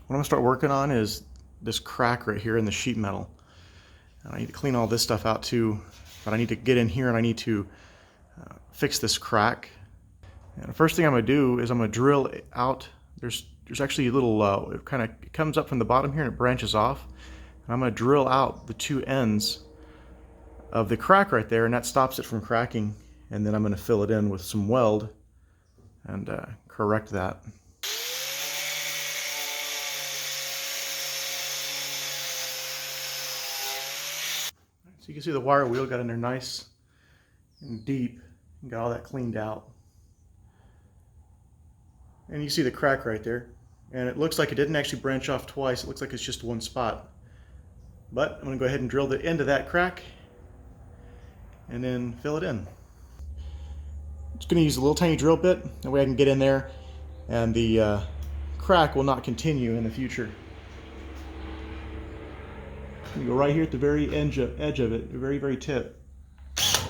What I'm gonna start working on is this crack right here in the sheet metal. And I need to clean all this stuff out too, but I need to get in here and I need to fix this crack. And the first thing I'm gonna do is I'm gonna drill out. There's actually a little, it kind of comes up from the bottom here and it branches off. And I'm gonna drill out the two ends of the crack right there, and that stops it from cracking. And then I'm gonna fill it in with some weld and correct that. So you can see the wire wheel got in there nice and deep and got all that cleaned out. And you see the crack right there. And it looks like it didn't actually branch off twice. It looks like it's just one spot. But I'm going to go ahead and drill the end of that crack and then fill it in. Just going to use a little tiny drill bit. That way I can get in there and the crack will not continue in the future. You go right here at the very edge of it, the very, very tip. So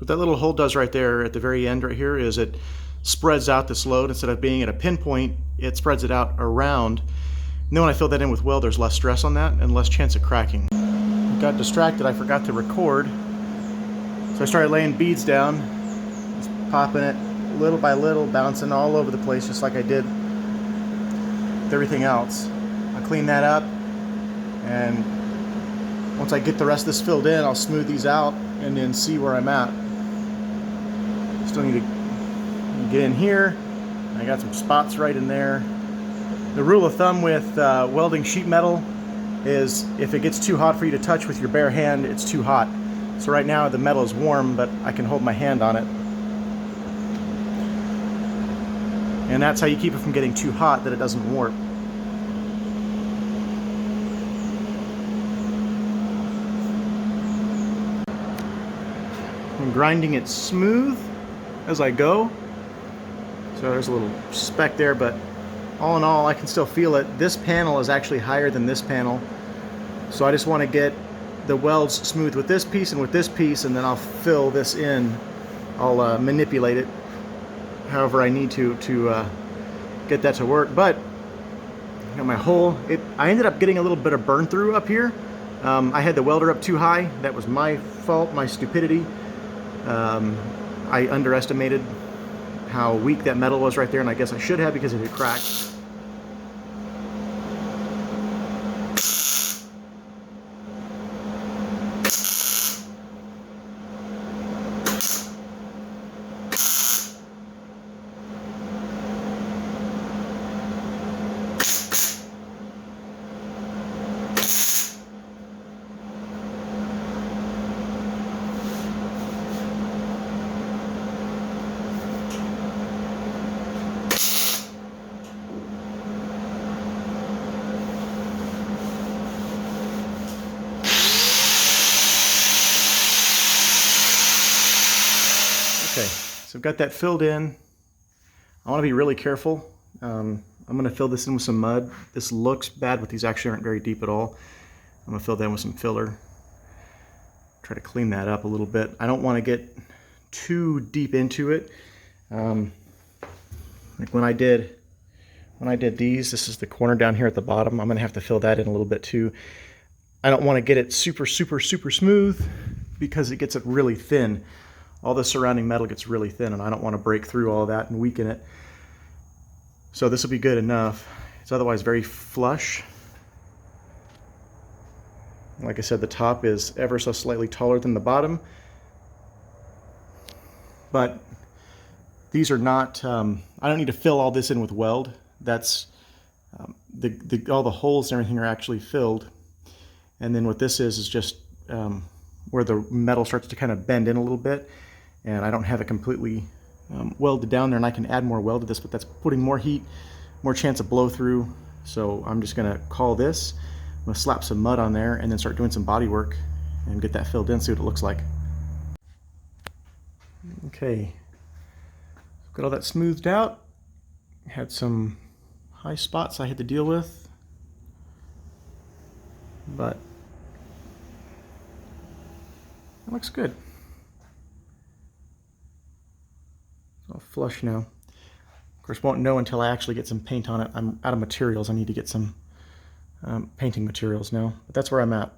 what that little hole does right there at the very end right here is it spreads out this load. Instead of being at a pinpoint, it spreads it out around. And then when I fill that in with weld, there's less stress on that and less chance of cracking. Got distracted, I forgot to record. So I started laying beads down, just popping it little by little, bouncing all over the place just like I did with everything else. I'll clean that up, and once I get the rest of this filled in, I'll smooth these out and then see where I'm at. Still need to get in here. I got some spots right in there. The rule of thumb with welding sheet metal is if it gets too hot for you to touch with your bare hand, it's too hot. So right now the metal is warm, but I can hold my hand on it. And that's how you keep it from getting too hot, that it doesn't warp. I'm grinding it smooth as I go. So there's a little speck there, but all in all, I can still feel it. This panel is actually higher than this panel. So I just want to get the welds smooth with this piece and with this piece, and then I'll fill this in. I'll manipulate it however I need to get that to work. But you know, my hole, I ended up getting a little bit of burn through up here. I had the welder up too high. That was my fault, my stupidity. I underestimated how weak that metal was right there, and I guess I should have, because it had cracked. Okay, so I've got that filled in. I want to be really careful. I'm going to fill this in with some mud. This looks bad, but these actually aren't very deep at all. I'm going to fill that in with some filler. Try to clean that up a little bit. I don't want to get too deep into it. Like when I did these, this is the corner down here at the bottom. I'm going to have to fill that in a little bit too. I don't want to get it super smooth, because it gets it really thin. All the surrounding metal gets really thin, and I don't want to break through all of that and weaken it. So this will be good enough. It's otherwise very flush. Like I said, the top is ever so slightly taller than the bottom. But these are not, I don't need to fill all this in with weld. That's, all the holes and everything are actually filled. And then what this is just where the metal starts to kind of bend in a little bit. And I don't have it completely welded down there, and I can add more weld to this, but that's putting more heat, more chance of blow through. So I'm just gonna call this. I'm gonna slap some mud on there and then start doing some body work and get that filled in, see what it looks like. Okay, got all that smoothed out. Had some high spots I had to deal with. but it looks good. It's all flush now. Of course, won't know until I actually get some paint on it. I'm out of materials. I need to get some painting materials now, but that's where I'm at.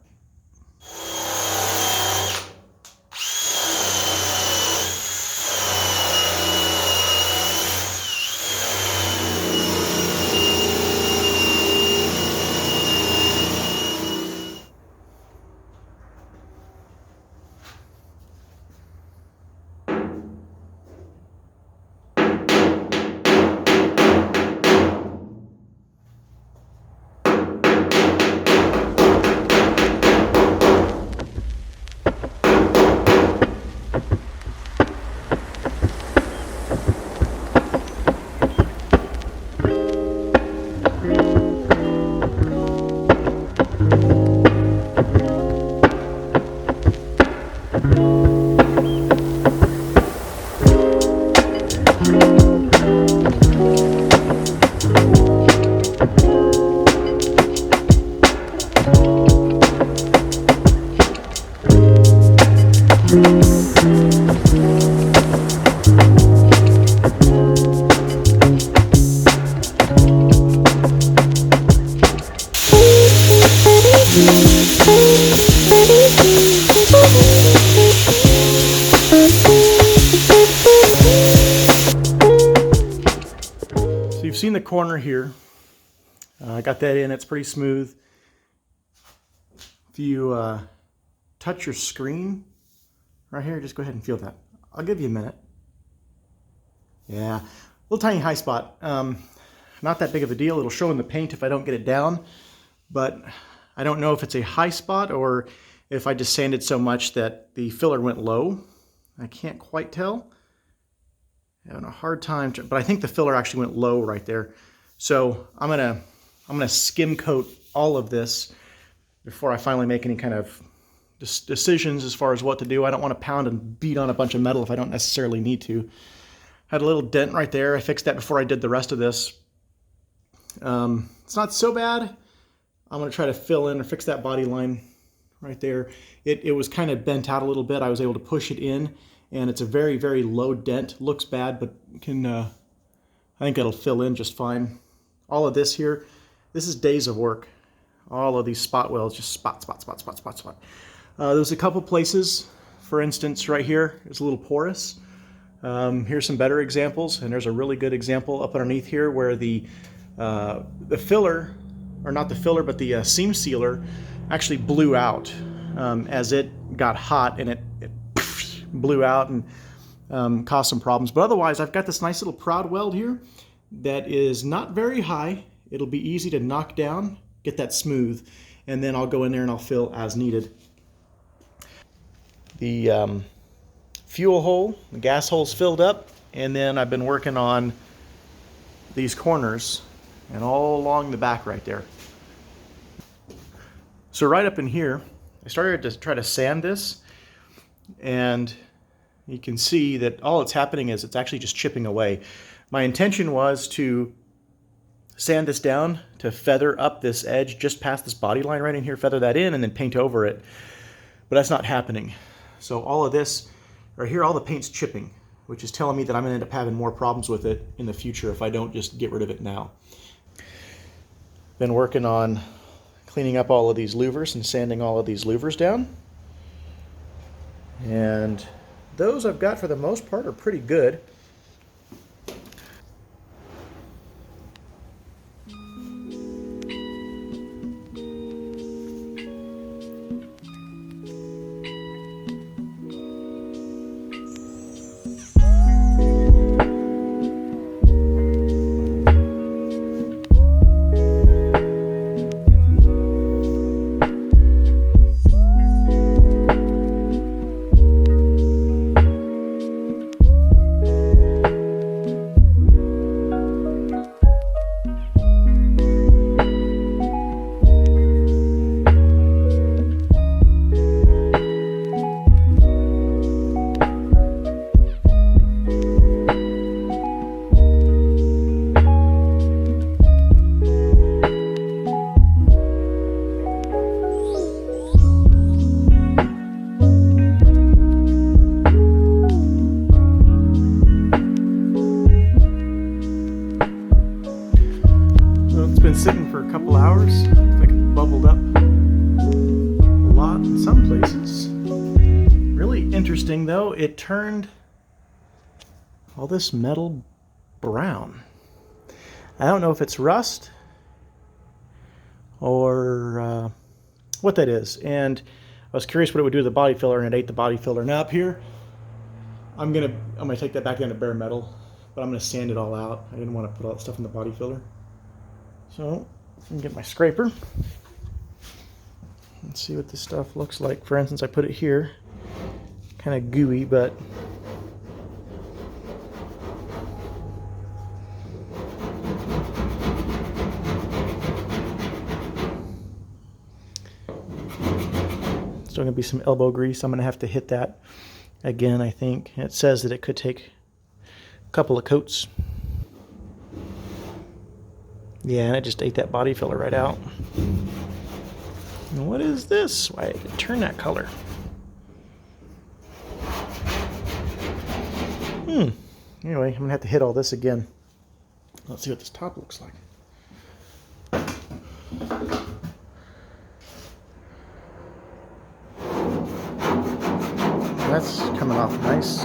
So you've seen the corner here. I got that in, it's pretty smooth. If you touch your screen right here, just go ahead and feel that. I'll give you a minute. Yeah, little tiny high spot. Not that big of a deal. It'll show in the paint if I don't get it down, but I don't know if it's a high spot or if I just sanded so much that the filler went low. I can't quite tell. Having a hard time, but I think the filler actually went low right there. So I'm gonna skim coat all of this before I finally make any kind of decisions as far as what to do. I don't want to pound and beat on a bunch of metal if I don't necessarily need to. Had a little dent right there. I fixed that before I did the rest of this. It's not so bad. I'm going to try to fill in or fix that body line right there. It was kind of bent out a little bit. I was able to push it in, and it's a very, very low dent. Looks bad, but can I think it'll fill in just fine. All of this here, this is days of work. All of these spot welds, just spot. There's a couple places, for instance, right here, it's a little porous. Here's some better examples, and there's a really good example up underneath here where the filler, or not the filler, but the seam sealer actually blew out as it got hot, and it blew out and caused some problems. But otherwise, I've got this nice little proud weld here that is not very high. It'll be easy to knock down, get that smooth, and then I'll go in there and I'll fill as needed. The fuel hole, the gas hole's filled up, and then I've been working on these corners and all along the back right there. So right up in here, I started to try to sand this, and you can see that all that's happening is it's actually just chipping away. My intention was to sand this down to feather up this edge just past this body line right in here, feather that in, and then paint over it. But that's not happening. So all of this, right here, all the paint's chipping, which is telling me that I'm going to end up having more problems with it in the future if I don't just get rid of it now. Been working on cleaning up all of these louvers and sanding all of these louvers down. And those I've got for the most part are pretty good. couple hours. Looks like it bubbled up a lot in some places. Really interesting though, it turned all this metal brown. I don't know if it's rust or what that is, and I was curious what it would do to the body filler, and it ate the body filler. Now up here, I'm gonna take that back down to bare metal, but I'm gonna sand it all out. I didn't want to put all that stuff in the body filler. So I'm gonna get my scraper. Let's see what this stuff looks like. For instance, I put it here, kind of gooey, but still gonna be some elbow grease. I'm gonna have to hit that again, I think. It says that it could take a couple of coats. Yeah, and it just ate that body filler right out. And what is this? Why did it turn that color? Anyway, I'm gonna have to hit all this again. Let's see what this top looks like. That's coming off nice.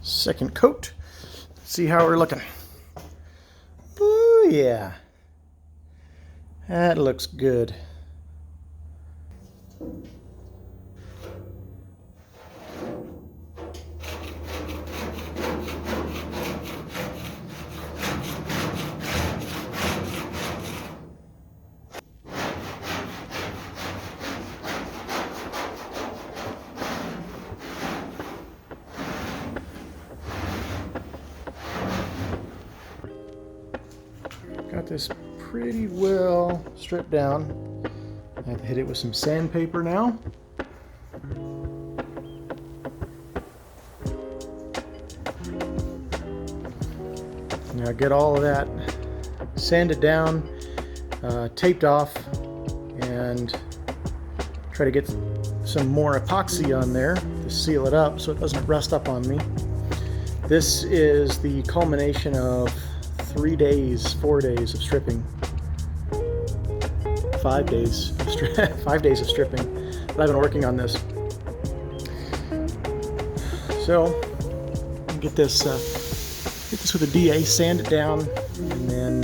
Second coat. See how we're looking. Oh yeah, that looks good. Got this pretty well stripped down. I have to hit it with some sandpaper now. Now get all of that sanded down, taped off, and try to get some more epoxy on there to seal it up so it doesn't rust up on me. This is the culmination of 4 days of stripping. 5 days of 5 days of stripping. But I've been working on this. So get this with a DA, sand it down, and then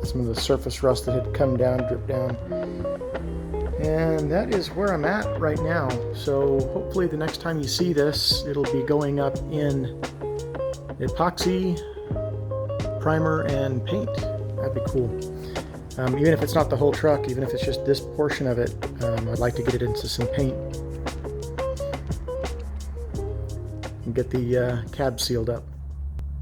some of the surface rust that had come down, dripped down. And that is where I'm at right now. So hopefully the next time you see this, it'll be going up in epoxy, primer, and paint. That'd be cool. Even if it's not the whole truck, even if it's just this portion of it, I'd like to get it into some paint and get the cab sealed up.